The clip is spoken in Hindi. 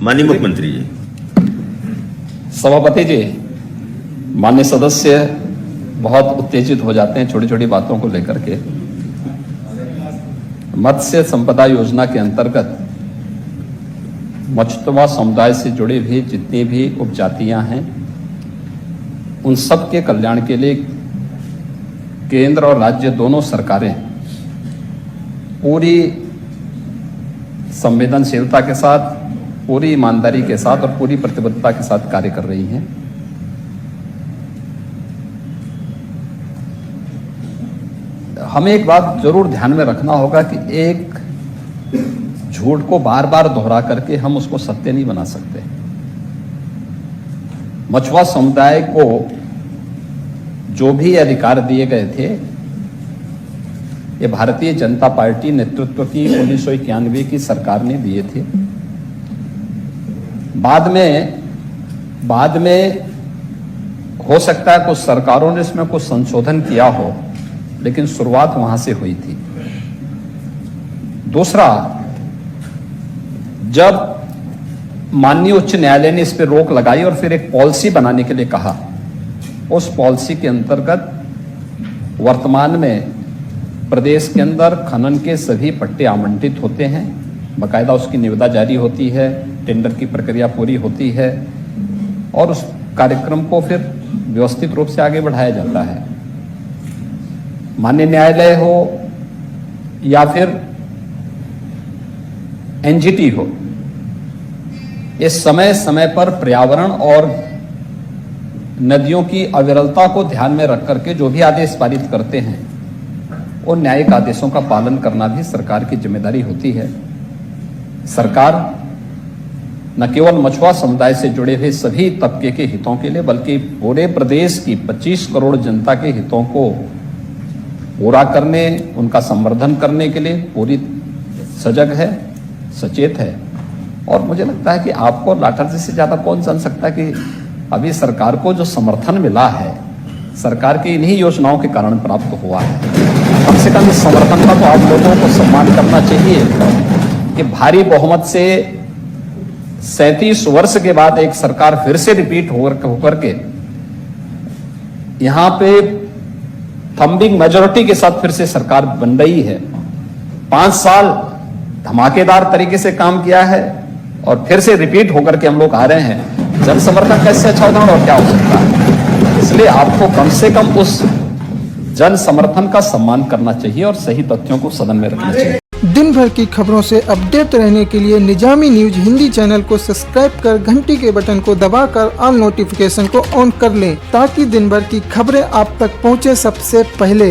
माननीय मुख्यमंत्री जी। सभापति जी, माननीय सदस्य बहुत उत्तेजित हो जाते हैं छोटी छोटी बातों को लेकर के। मत्स्य संपदा योजना के अंतर्गत मछुआ समुदाय से जुड़ी भी जितनी भी उपजातियां हैं, उन सब के कल्याण के लिए केंद्र और राज्य दोनों सरकारें पूरी संवेदनशीलता के साथ, पूरी ईमानदारी के साथ और पूरी प्रतिबद्धता के साथ कार्य कर रही हैं। हमें एक बात जरूर ध्यान में रखना होगा कि एक झूठ को बार बार दोहरा करके हम उसको सत्य नहीं बना सकते। मछुआ समुदाय को जो भी अधिकार दिए गए थे, ये भारतीय जनता पार्टी नेतृत्व की 1991 की सरकार ने दिए थे। बाद में हो सकता है कुछ सरकारों ने इसमें कुछ संशोधन किया हो, लेकिन शुरुआत वहां से हुई थी। दूसरा, जब माननीय उच्च न्यायालय ने इस पर रोक लगाई और फिर एक पॉलिसी बनाने के लिए कहा, उस पॉलिसी के अंतर्गत वर्तमान में प्रदेश के अंदर खनन के सभी पट्टे आवंटित होते हैं, बाकायदा उसकी निविदा जारी होती है, टेंडर की प्रक्रिया पूरी होती है और उस कार्यक्रम को फिर व्यवस्थित रूप से आगे बढ़ाया जाता है। माननीय न्यायालय हो या फिर एनजीटी हो, ये समय समय पर पर्यावरण और नदियों की अविरलता को ध्यान में रख करके जो भी आदेश पारित करते हैं, उन न्यायिक आदेशों का पालन करना भी सरकार की जिम्मेदारी होती है। सरकार न केवल मछुआ समुदाय से जुड़े हुए सभी तबके के हितों के लिए, बल्कि पूरे प्रदेश की 25 करोड़ जनता के हितों को पूरा करने, उनका संवर्धन करने के लिए पूरी सजग है, सचेत है। और मुझे लगता है कि आपको लाठर जी से ज्यादा कौन जान सकता है कि अभी सरकार को जो समर्थन मिला है, सरकार की इन्हीं योजनाओं के कारण प्राप्त हुआ है। कम से कम इस समर्थन का तो आप लोगों को सम्मान करना चाहिए कि भारी बहुमत से 37 वर्ष के बाद एक सरकार फिर से रिपीट होकर के यहां पे थंबिंग मेजोरिटी के साथ फिर से सरकार बन रही है। 5 साल धमाकेदार तरीके से काम किया है और फिर से रिपीट होकर के हम लोग आ रहे हैं। जन समर्थन कैसे अच्छा उदाहरण और क्या हो सकता है? इसलिए आपको कम से कम उस जन समर्थन का सम्मान करना चाहिए और सही तथ्यों को सदन में रखना चाहिए। दिन भर की खबरों से अपडेट रहने के लिए निजामी न्यूज हिंदी चैनल को सब्सक्राइब कर घंटी के बटन को दबाकर ऑल नोटिफिकेशन को ऑन कर लें, ताकि दिन भर की खबरें आप तक पहुंचे सबसे पहले।